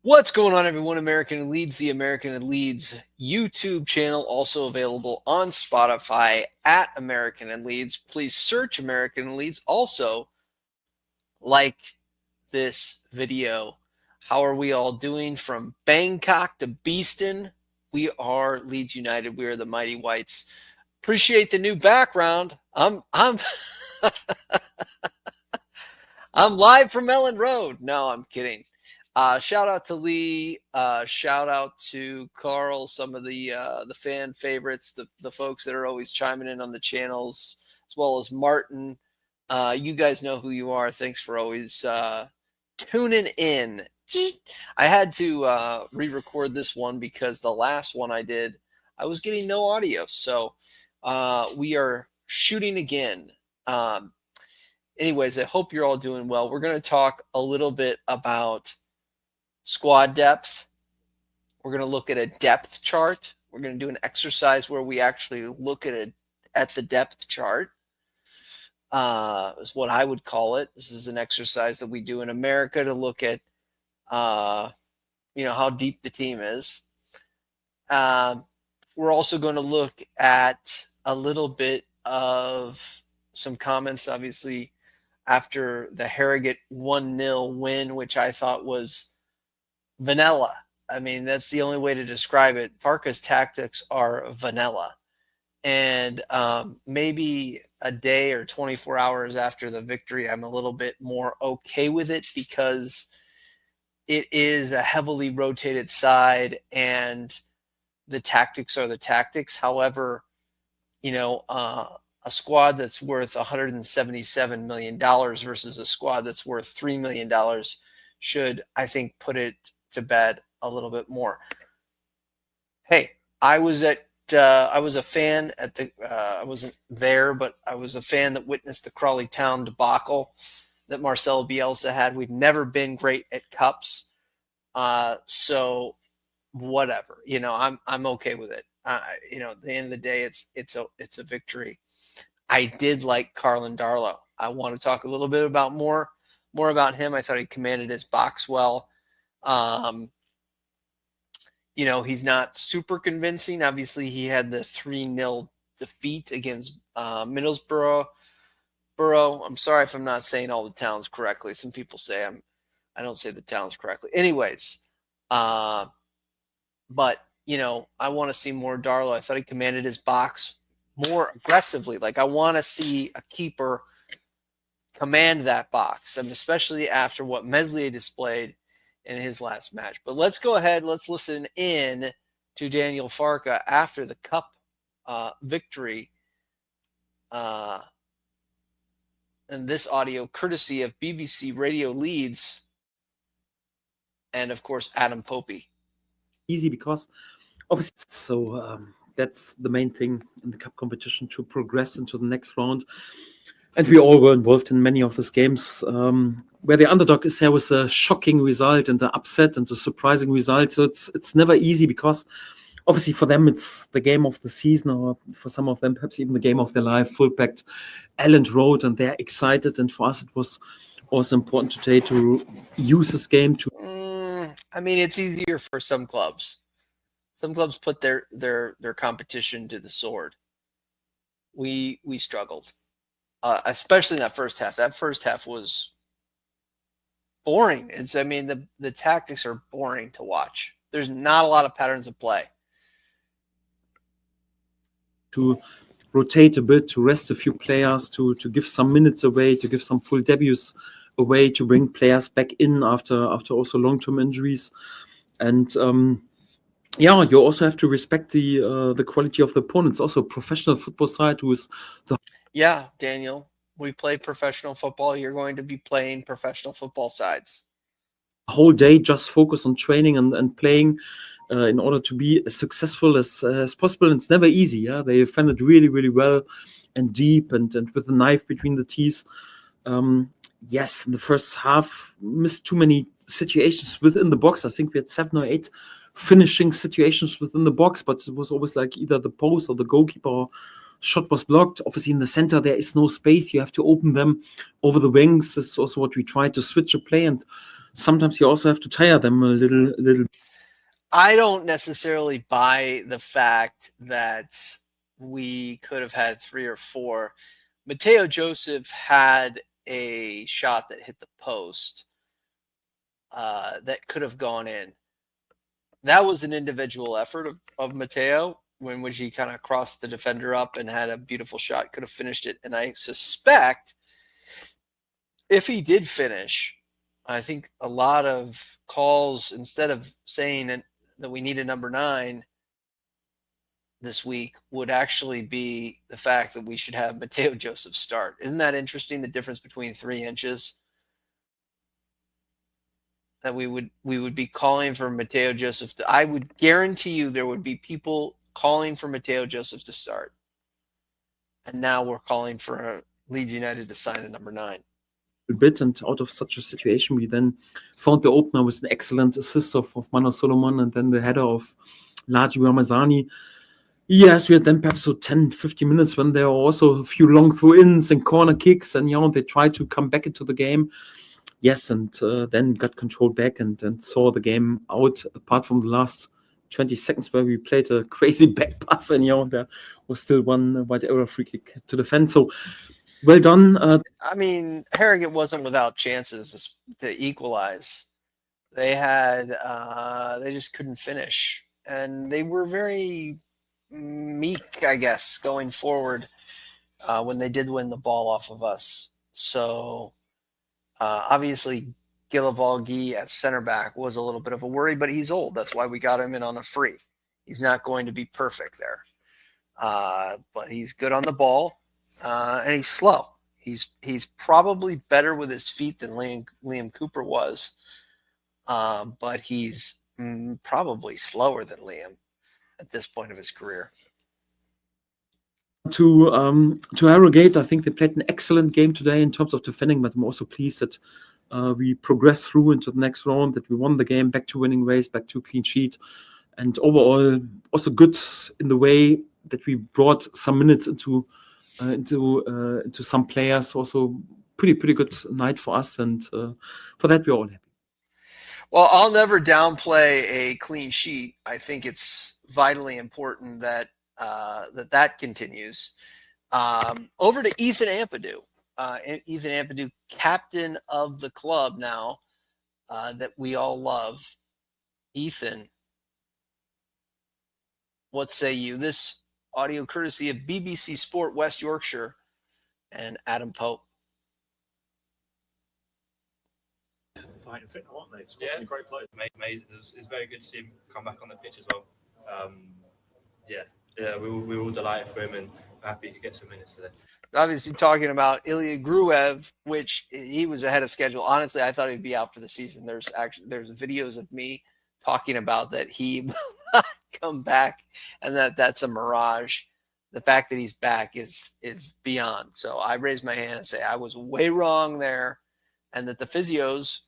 What's going on, everyone? American and Leeds, the American and Leeds YouTube channel, also available on Spotify at American and Leeds. Please search American and Leeds. Also, like this video. How are we all doing? From Bangkok to Beeston, we are Leeds United. We are the Mighty Whites. Appreciate the new background. I'm I'm live from Ellen Road. No, I'm kidding. Shout out to Lee. Shout out to Carl. Some of the fan favorites, the folks that are always chiming in on the channels, as well as Martin. You guys know who you are. Thanks for always tuning in. I had to re-record this one because the last one I did, I was getting no audio. So we are shooting again. Anyways, I hope you're all doing well. We're going to talk a little bit about squad depth. We're going to look at a depth chart. We're going to do an exercise where we actually look at the depth chart. Is what I would call it. This is an exercise that we do in America to look at, how deep the team is. We're also going to look at a little bit of some comments, obviously, after the Harrogate 1-0 win, which I thought was vanilla. I mean, that's the only way to describe it. Farke's tactics are vanilla. And maybe a day or 24 hours after the victory, I'm a little bit more okay with it because it is a heavily rotated side and the tactics are the tactics. However, a squad that's worth $177 million versus a squad that's worth $3 million should, I think, put it to bed a little bit more. Hey, I was a fan at the, I wasn't there, but I was a fan that witnessed the Harrogate Town debacle that Marcelo Bielsa had. We've never been great at cups. So whatever, I'm okay with it. At the end of the day, it's a victory. I did like Carlin Darlow. I want to talk a little bit about more about him. I thought he commanded his box well. He's not super convincing. Obviously, he had the 3-0 defeat against Middlesbrough. I'm sorry if I'm not saying all the towns correctly. Some people say I don't say the towns correctly. Anyways, but I want to see more Darlow. I thought he commanded his box more aggressively. Like, I want to see a keeper command that box, and especially after what Meslier displayed in his last match. But let's go ahead. Let's listen in to Daniel Farke after the cup victory. And this audio courtesy of BBC Radio Leeds and, of course, Adam Popey. Easy because obviously, so that's the main thing in the cup competition, to progress into the next round. And we all were involved in many of these games where the underdog is there with a shocking result and the upset and the surprising result. So it's never easy because obviously for them it's the game of the season, or for some of them perhaps even the game of their life, full-packed Elland Road, and they're excited. And for us it was also important today to use this game to... it's easier for some clubs. Some clubs put their competition to the sword. We struggled. Especially in that first half. That first half was boring. The tactics are boring to watch. There's not a lot of patterns of play. To rotate a bit, to rest a few players, to give some minutes away, to give some full debuts away, to bring players back in after also long-term injuries. And you also have to respect the quality of the opponents. Also, professional football side who is the... Yeah, Daniel, we play professional football. You're going to be playing professional football sides. Whole day just focus on training and playing in order to be as successful as possible. And it's never easy. Yeah, they defended really, really well and deep and with a knife between the teeth. Yes, in the first half, missed too many situations within the box. I think we had 7 or 8 finishing situations within the box, but it was always like either the post or the goalkeeper shot was blocked. Obviously, in the center, there is no space. You have to open them over the wings. This is also what we tried to switch a play. And sometimes you also have to tire them a little. I don't necessarily buy the fact that we could have had 3 or 4. Mateo Joseph had a shot that hit the post that could have gone in. That was an individual effort of Mateo, in which he kind of crossed the defender up and had a beautiful shot, could have finished it. And I suspect if he did finish, I think a lot of calls, instead of saying that we need a number 9 this week, would actually be the fact that we should have Mateo Joseph start. Isn't that interesting, the difference between 3 inches? That we would be calling for Mateo Joseph. I would guarantee you there would be people calling for Mateo Joseph to start. And now we're calling for Leeds United to sign a number 9. Bit, and out of such a situation we then found the opener with an excellent assist of Mano Solomon, and then the header of Laji Ramazani. Yes, we had then perhaps 10-15 minutes when there were also a few long throw-ins and corner kicks, and they tried to come back into the game. Yes, and then got control back and saw the game out, apart from the last 20 seconds where we played a crazy back pass, and there was still one wide area free kick to defend. So well done. I mean, Harrogate wasn't without chances to equalize. They had, they just couldn't finish. And they were very meek, I guess, going forward when they did win the ball off of us. So obviously, Gillivalgi at center back was a little bit of a worry, but he's old. That's why we got him in on a free. He's not going to be perfect there. But he's good on the ball, and he's slow. He's probably better with his feet than Liam Cooper was, but he's probably slower than Liam at this point of his career. To Harrogate, I think they played an excellent game today in terms of defending, but I'm also pleased that we progressed through into the next round, that we won the game, back to winning ways, back to clean sheet, and overall also good in the way that we brought some minutes into some players. Also pretty good night for us, and for that we're all happy. Well, I'll never downplay a clean sheet. I think it's vitally important that that continues. Over to Ethan Ampadu. Ethan Ampadu, captain of the club now that we all love. Ethan, what say you? This audio courtesy of BBC Sport West Yorkshire and Adam Pope. Fighting fit, aren't they? It's a great play. Amazing. It's very good to see him come back on the pitch as well. We were all delighted for him and happy to get some minutes today. Obviously, talking about Ilya Gruev, which he was ahead of schedule. Honestly, I thought he'd be out for the season. There's videos of me talking about that he will not come back, and that's a mirage. The fact that he's back is beyond. So I raise my hand and say I was way wrong there, and that the physios,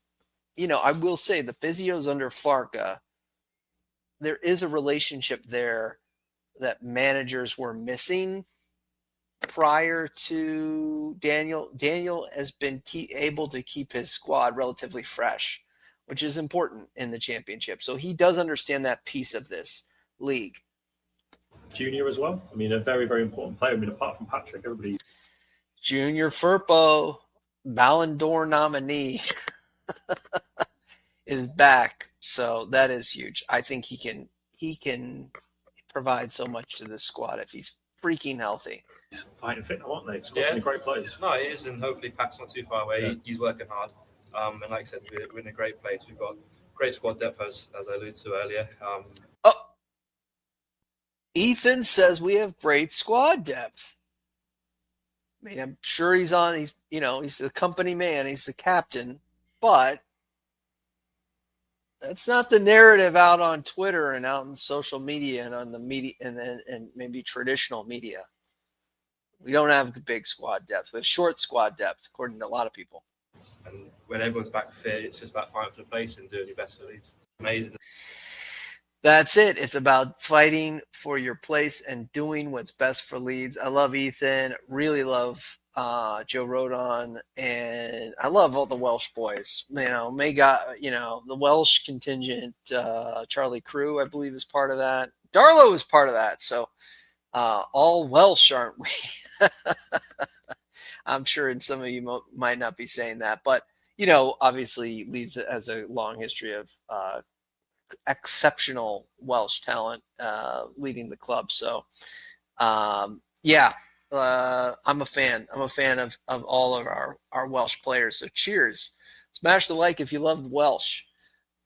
I will say the physios under Farke, there is a relationship there that managers were missing prior to Daniel. Daniel has been able to keep his squad relatively fresh, which is important in the championship. So he does understand that piece of this league. Junior as well. I mean, a very, very important player. I mean, apart from Patrick, everybody. Junior Firpo, Ballon d'Or nominee, is back. So that is huge. I think he can provide so much to this squad if he's freaking healthy. He's fighting fit, aren't they? It's in a great place. No, it is, and hopefully Pac's not too far away. Yeah. He's working hard. And like I said, we're in a great place. We've got great squad depth, as I alluded to earlier. Ethan says we have great squad depth. I mean, I'm sure he's the company man, he's the captain, but that's not the narrative out on Twitter and out in social media and on the media and maybe traditional media. We don't have big squad depth. We have short squad depth, according to a lot of people. And when everyone's back fit, it's just about fighting for the place and doing your best for Leeds. Amazing. That's it. It's about fighting for your place and doing what's best for Leeds. I love Ethan. Really love Joe Rodon, and I love all the Welsh boys. May God, the Welsh contingent. Charlie Crew, I believe, is part of that. Darlow is part of that. So all Welsh, aren't we? I'm sure some of you might not be saying that, but obviously Leeds has a long history of exceptional Welsh talent leading the club. So yeah. I'm a fan. I'm a fan of all of our Welsh players. So cheers. Smash the like if you love the Welsh.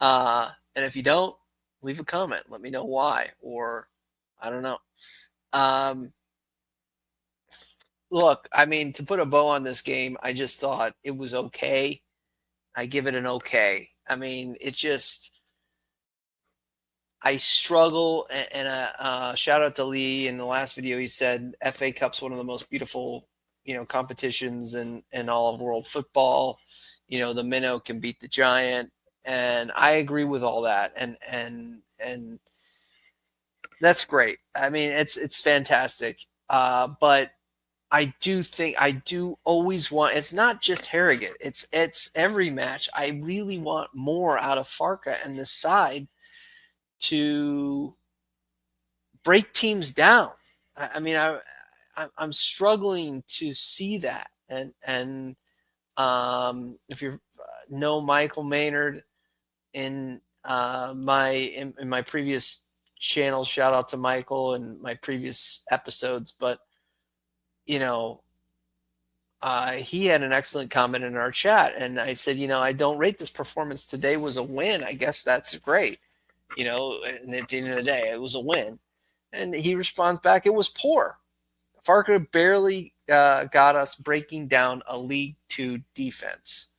And if you don't, leave a comment. Let me know why. Or I don't know. Look, I mean, to put a bow on this game, I just thought it was okay. I give it an okay. I mean, I struggle, and shout out to Lee in the last video. He said FA Cup's one of the most beautiful, competitions in all of world football. The minnow can beat the giant, and I agree with all that. And that's great. I mean, it's fantastic. But I do always want. It's not just Harrogate. It's every match. I really want more out of Farke and this side to break teams down. I mean, I'm struggling to see that. And if you know Michael Maynard in my previous channel, shout out to Michael and my previous episodes. But he had an excellent comment in our chat, and I said, I don't rate this performance. Today was a win. I guess that's great. And at the end of the day, it was a win. And he responds back, it was poor. Farke barely got us breaking down a League Two defense.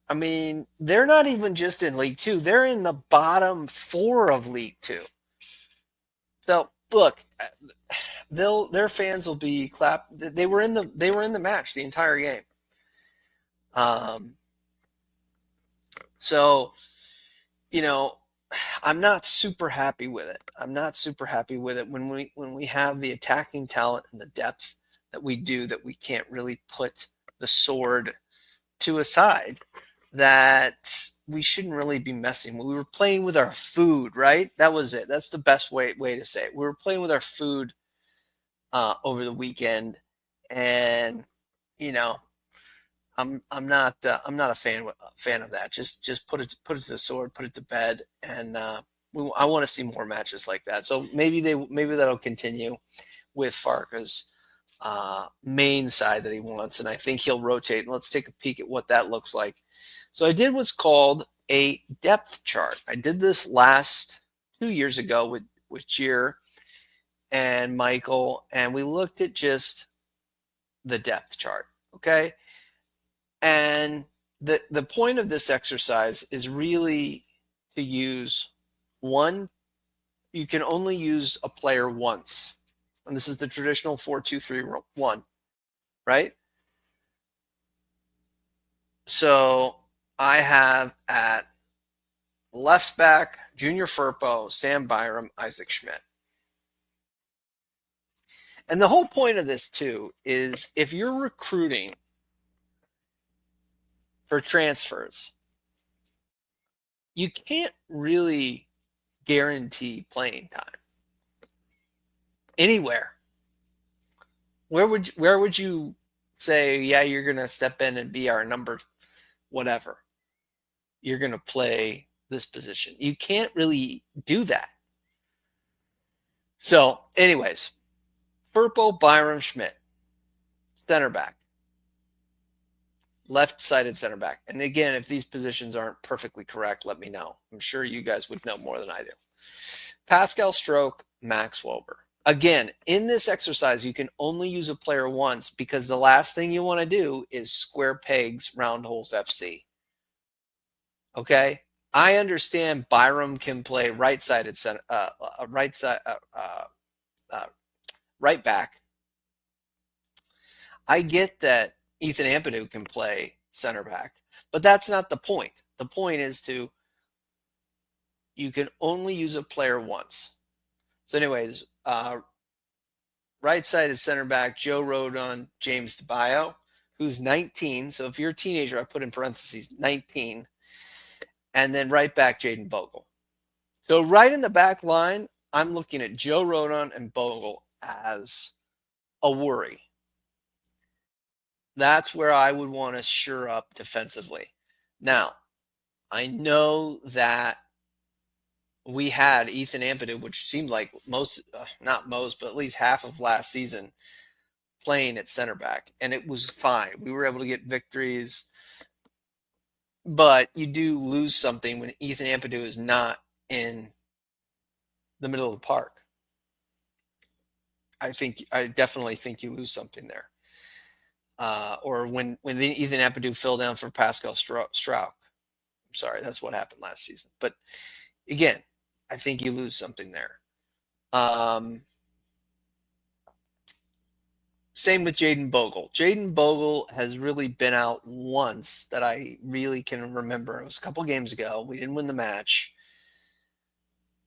I mean, they're not even just in League Two. They're in the bottom 4 of League Two. So, look, their fans will be clapped. They were in the match the entire game. So, I'm not super happy with it. I'm not super happy with it when we have the attacking talent and the depth that we do, that we can't really put the sword to a side, that we shouldn't really be messing. We were playing with our food, right? That was it. That's the best way to say it. We were playing with our food over the weekend, and I'm not a fan of that. Just put it to the sword, put it to bed, and I want to see more matches like that. So maybe that'll continue with Farke's main side that he wants, and I think he'll rotate. And let's take a peek at what that looks like. So I did what's called a depth chart. I did this last 2 years ago with Cheer and Michael, and we looked at just the depth chart. Okay. And the point of this exercise is really to use one. You can only use a player once. And this is the traditional 4-2-3-1, right? So I have at left back, Junior Firpo, Sam Byram, Isaac Schmidt. And the whole point of this, too, is if you're recruiting for transfers, you can't really guarantee playing time anywhere. Where would you say, yeah, you're going to step in and be our number whatever? You're going to play this position. You can't really do that. So, anyways, Firpo, Byram, Schmidt, center back. Left-sided center back. And again, if these positions aren't perfectly correct, let me know. I'm sure you guys would know more than I do. Pascal Stroke, Max Wober. Again, in this exercise, you can only use a player once, because the last thing you want to do is square pegs, round holes FC. Okay? I understand Byram can play right-sided center, right back. I get that Ethan Ampadu can play center back, but that's not the point. The point is you can only use a player once. So anyways, right-sided center back, Joe Rodon, James DeBio, who's 19. So if you're a teenager, I put in parentheses 19. And then right back, Jaden Bogle. So right in the back line, I'm looking at Joe Rodon and Bogle as a worry. That's where I would want to shore up defensively. Now, I know that we had Ethan Ampadu, which seemed like not most, but at least half of last season playing at center back, and it was fine. We were able to get victories, but you do lose something when Ethan Ampadu is not in the middle of the park. I definitely think you lose something there. Or when Ethan Ampadu fell down for Pascal Struijk. I'm sorry, that's what happened last season. But again, I think you lose something there. Same with Jaden Bogle. Jaden Bogle has really been out once that I really can remember. It was a couple games ago. We didn't win the match.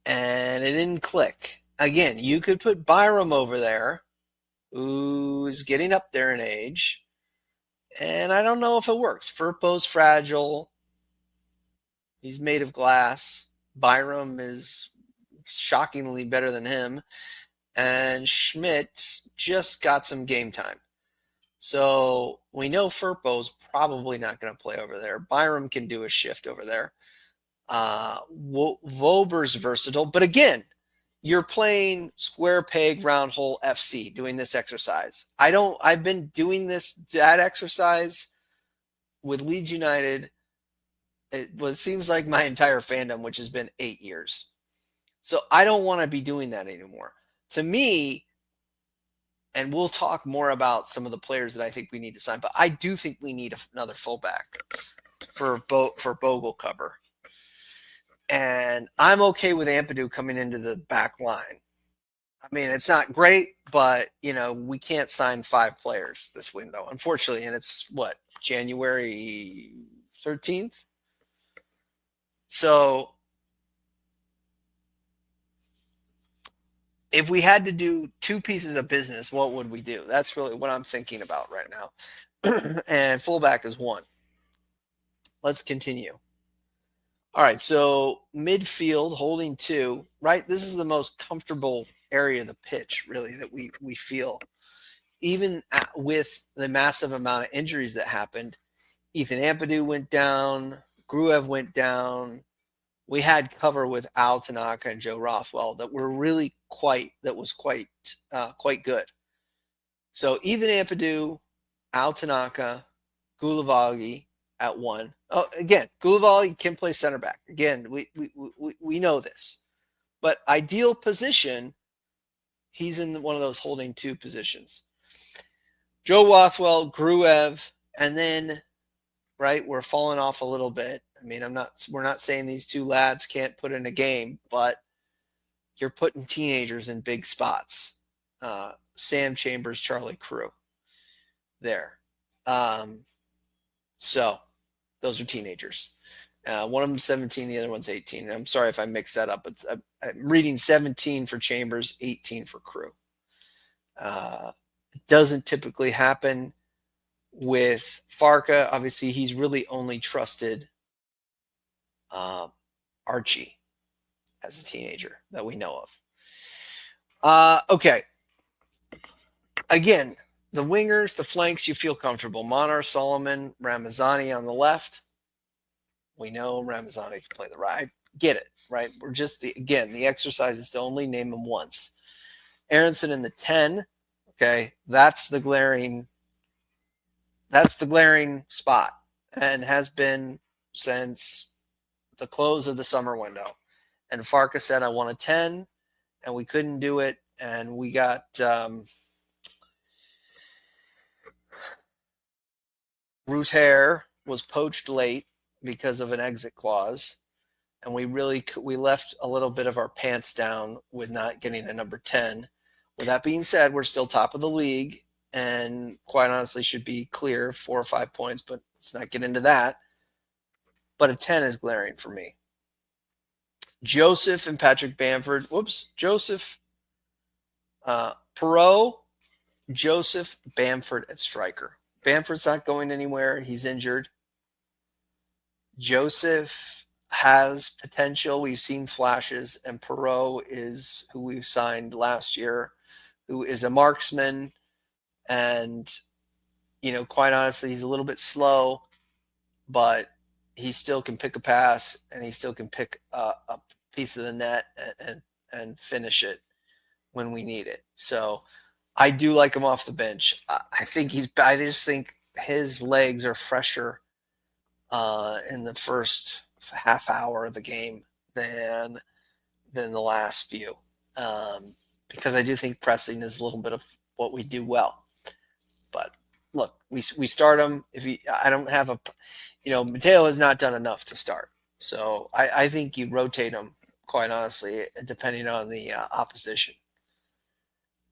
And it didn't click. Again, you could put Byram over there, who is getting up there in age. And I don't know if it works. Firpo's fragile. He's made of glass. Byram is shockingly better than him. And Schmidt just got some game time. So we know Firpo's probably not going to play over there. Byram can do a shift over there. Vober's versatile. But again, you're playing square peg, round hole FC doing this exercise. I've been doing that exercise with Leeds United. Seems like my entire fandom, which has been 8 years. So I don't want to be doing that anymore. To me, and we'll talk more about some of the players that I think we need to sign, but I do think we need another fullback for Bogle cover. And I'm okay with Ampadu coming into the back line. I mean, it's not great, but, we can't sign 5 players this window, unfortunately. And it's, January 13th? So if we had to do 2 pieces of business, what would we do? That's really what I'm thinking about right now. And fullback is 1. Let's continue. All right, so midfield holding 2, right? This is the most comfortable area of the pitch, really, that we feel. Even with the massive amount of injuries that happened, Ethan Ampadu went down, Gruev went down. We had cover with Al Tanaka and Joe Rothwell that were really quite good. So Ethan Ampadu, Al Tanaka, Goulavagi at 1. Oh, again, Goulavagi can play center back. Again, we know this. But ideal position, he's in one of those holding 2 positions. Joe Rothwell, Gruev, and then, right, we're falling off a little bit. I mean, we're not saying these 2 lads can't put in a game, but you're putting teenagers in big spots. Sam Chambers, Charlie Crew there. So those are teenagers. One of them 17, the other one's 18. I'm sorry if I mixed that up. I'm reading 17 for Chambers, 18 for Crew. It doesn't typically happen with Farke. Obviously, he's really only trusted Archie as a teenager that we know of. Okay. Again, the wingers, the flanks, you feel comfortable. Monar, Solomon, Ramazani on the left. We know Ramazani can play the right. Get it, right? We're just, the exercise is to only name him once. Aronson in the 10. Okay, that's the glaring spot and has been since the close of the summer window. And Farke said, I want a 10, and we couldn't do it. And we got Bruce Hare was poached late because of an exit clause. And we left a little bit of our pants down with not getting a number 10. With that being said, we're still top of the league and quite honestly should be clear 4 or 5 points, but let's not get into that. But a 10 is glaring for me. Joseph and Patrick Bamford. Joseph, Perot Joseph Bamford at striker. Bamford's not going anywhere. He's injured. Joseph has potential. We've seen flashes, and Perot is who we signed last year, who is a marksman. And, quite honestly, he's a little bit slow, but he still can pick a pass, and he still can pick a piece of the net and finish it when we need it. So I do like him off the bench. I just think his legs are fresher in the first half hour of the game than the last few, because I do think pressing is a little bit of what we do well. But look, we start him. I don't have Mateo has not done enough to start, so I think you rotate him, quite honestly, depending on the opposition.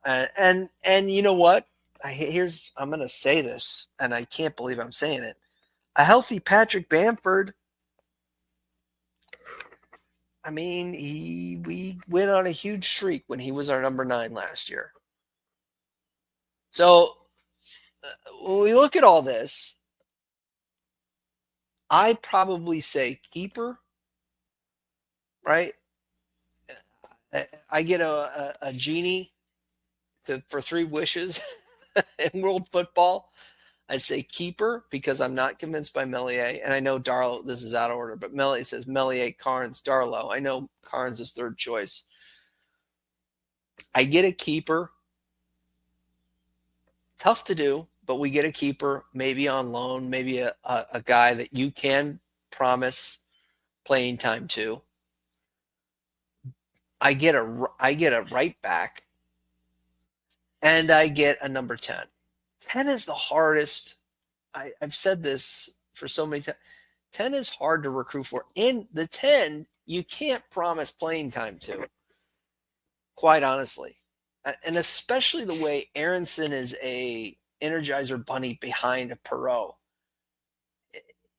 And you know what? I'm going to say this, and I can't believe I'm saying it. A healthy Patrick Bamford. I mean, we went on a huge streak when he was our number 9 last year. So when we look at all this, I'd probably say keeper, right? I get a genie for 3 wishes in world football. I say keeper because I'm not convinced by Meslier. And I know Darlow, this is out of order, but Meslier says Meslier, Carnes, Darlow. I know Carnes is 3rd choice. I get a keeper. Tough to do, but we get a keeper, maybe on loan, maybe a guy that you can promise playing time to. I get a right back, and I get a number 10. 10 is the hardest. I've said this for so many times. 10 is hard to recruit for. In the 10, you can't promise playing time to, quite honestly. And especially the way Aronson is a Energizer bunny behind a Perot.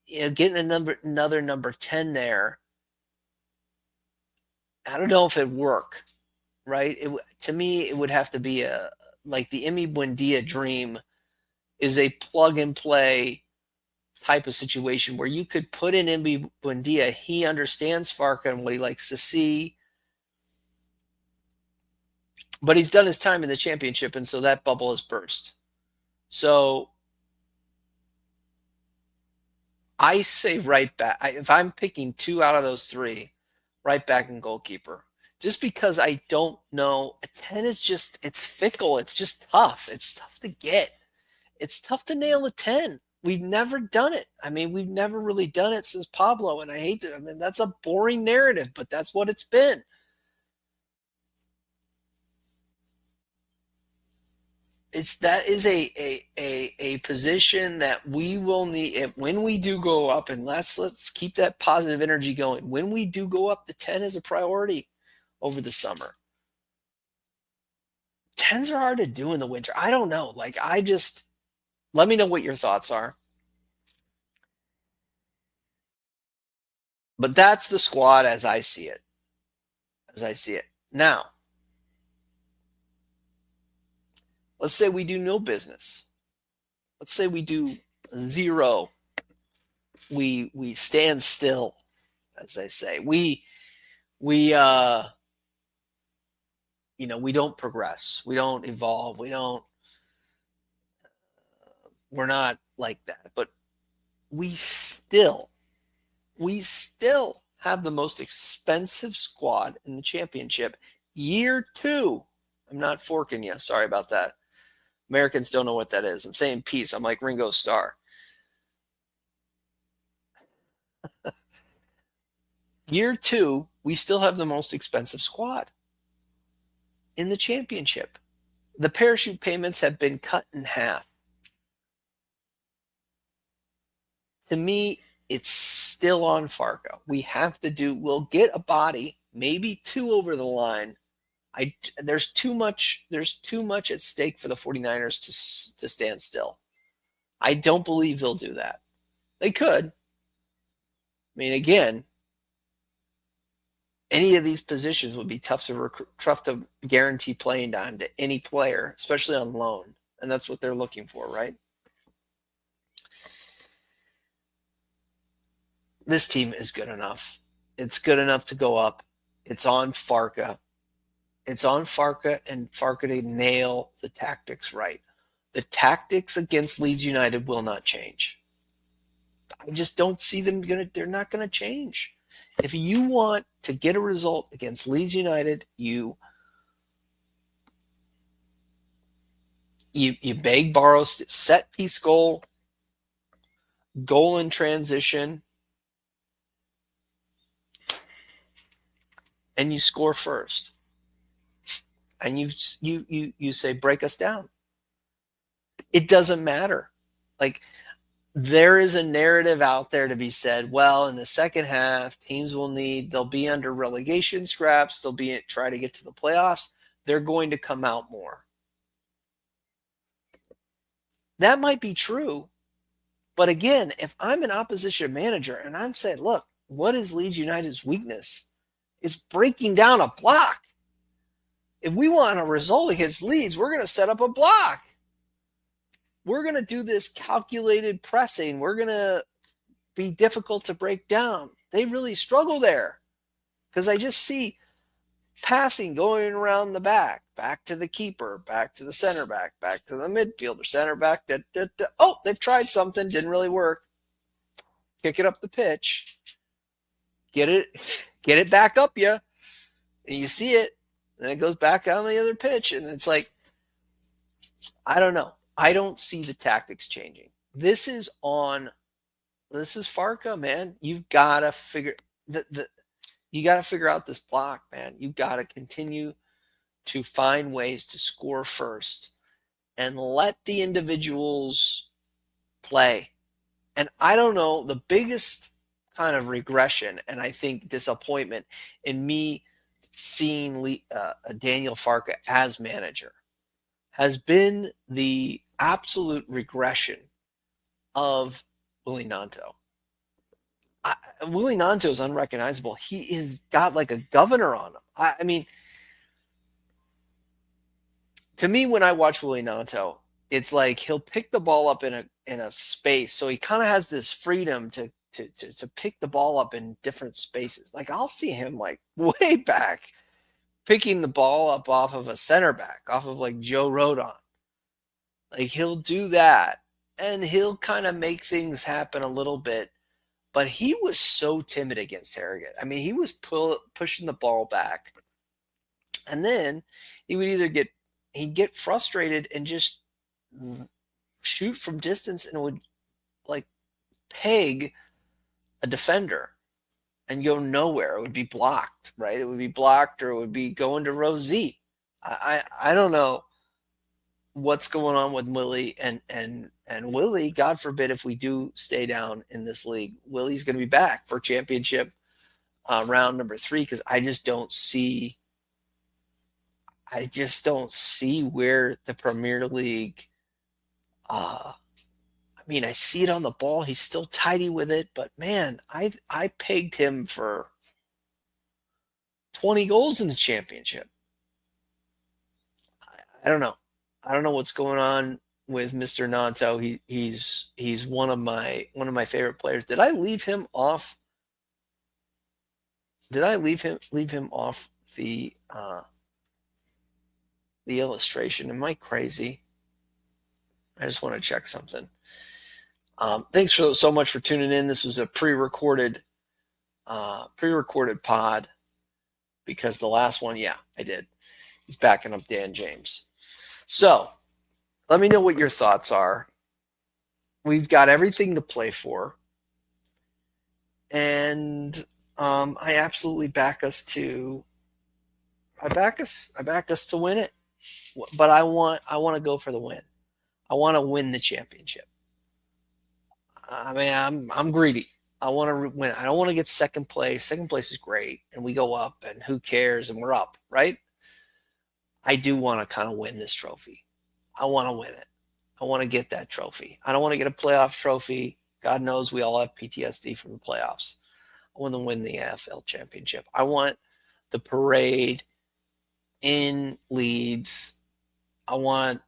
Getting another number 10 there, I don't know if it'd work, right? To me, it would have to be like the Emi Buendia dream is a plug-and-play type of situation where you could put in Emi Buendia. He understands Farke and what he likes to see. But he's done his time in the championship, and so that bubble has burst. So I say right back. If I'm picking 2 out of those 3, right back and goalkeeper. Just because I don't know. A 10 is just, it's fickle. It's just tough. It's tough to get. It's tough to nail a 10. We've never done it. I mean, we've never really done it since Pablo, and I hate that. I mean, that's a boring narrative, but that's what it's been. That is a position that we will need when we do go up, and let's keep that positive energy going. When we do go up, the 10 is a priority over the summer. 10s are hard to do in the winter. I don't know. Let me know what your thoughts are. But that's the squad as I see it. Now, let's say we do no business. Let's say we do 0. We stand still, as they say. We don't progress. We don't evolve. We're not like that. But we still have the most expensive squad in the championship. Year 2. I'm not forking you. Sorry about that. Americans don't know what that is. I'm saying peace. I'm like Ringo Starr. Year 2, we still have the most expensive squad in the championship. The parachute payments have been cut in half. To me, it's still on Farke. We'll get a body, maybe 2 over the line. There's too much at stake for the 49ers to stand still. I don't believe they'll do that. They could. I mean, again, any of these positions would be tough to guarantee playing time to any player, especially on loan. and that's what they're looking for, right? This team is good enough. It's good enough to go up. It's on Farke. It's on Farke and Farke to nail the tactics right. The tactics against Leeds United will not change. I just don't see them they're not gonna change. If you want to get a result against Leeds United, you beg, borrow, set piece goal in transition, and you score first. And you say, break us down. It doesn't matter. Like, there is a narrative out there to be said, well, in the second half, teams they'll be under relegation scraps, try to get to the playoffs, they're going to come out more. That might be true. But again, if I'm an opposition manager and I'm saying, look, what is Leeds United's weakness? It's breaking down a block. If we want a result against Leeds, we're going to set up a block. We're going to do this calculated pressing. We're going to be difficult to break down. They really struggle there because I just see passing going around the back to the keeper, back to the center back to the midfielder, center back. Oh, they've tried something, didn't really work. Kick it up the pitch. Get it back up you. And you see it. And it goes back on the other pitch. And it's like, I don't know. I don't see the tactics changing. This is Farke, man. You've got to figure out this block, man. You've got to continue to find ways to score first and let the individuals play. And I don't know, the biggest kind of regression and I think disappointment in me seeing Daniel Farke as manager has been the absolute regression of Willie Nanto. Willie Nanto is unrecognizable. He has got like a governor on him. I mean, to me, when I watch Willie Nanto, it's like he'll pick the ball up in a space. So he kind of has this freedom to pick the ball up in different spaces. Like I'll see him like way back picking the ball up off of a center back, off of like Joe Rodon. Like he'll do that and he'll kind of make things happen a little bit. But he was so timid against Harrogate. I mean, he was pushing the ball back. And then he would either he'd get frustrated and just shoot from distance and would like peg a defender and go nowhere. It would be blocked, right? It would be blocked or it would be going to row Z. I don't know what's going on with Willie and Willie, God forbid if we do stay down in this league, Willie's going to be back for championship round number 3 because I just don't see where the Premier League I mean, I see it on the ball. He's still tidy with it, but man, I pegged him for 20 goals in the championship. I don't know. I don't know what's going on with Mr. Nanto. He's one of my favorite players. Did I leave him off? Did I leave him off the illustration? Am I crazy? I just want to check something. Thanks so much for tuning in. This was a pre-recorded pod because the last one, yeah, I did. He's backing up Dan James. So let me know what your thoughts are. We've got everything to play for. And I absolutely back us to win it. But I want to go for the win. I want to win the championship. I mean, I'm greedy. I want to win. I don't want to get second place. Second place is great, and we go up, and who cares? And we're up, right? I do want to kind of win this trophy. I want to win it. I want to get that trophy. I don't want to get a playoff trophy. God knows we all have PTSD from the playoffs. I want to win the AFL championship. I want the parade in Leeds. I want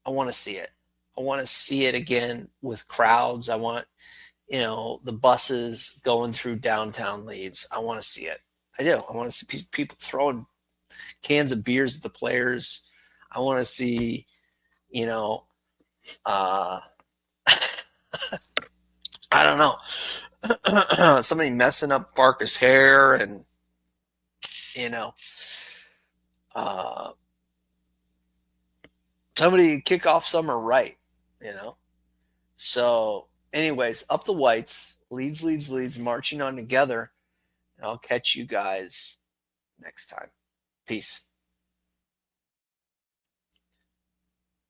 I want to see it. I want to see it again with crowds. I want, the buses going through downtown Leeds. I want to see it. I do. I want to see people throwing cans of beers at the players. I want to see, I don't know, somebody messing up Farke's hair and, somebody kick off summer right, So, anyways, up the Whites, Leeds, marching on together. And I'll catch you guys next time. Peace.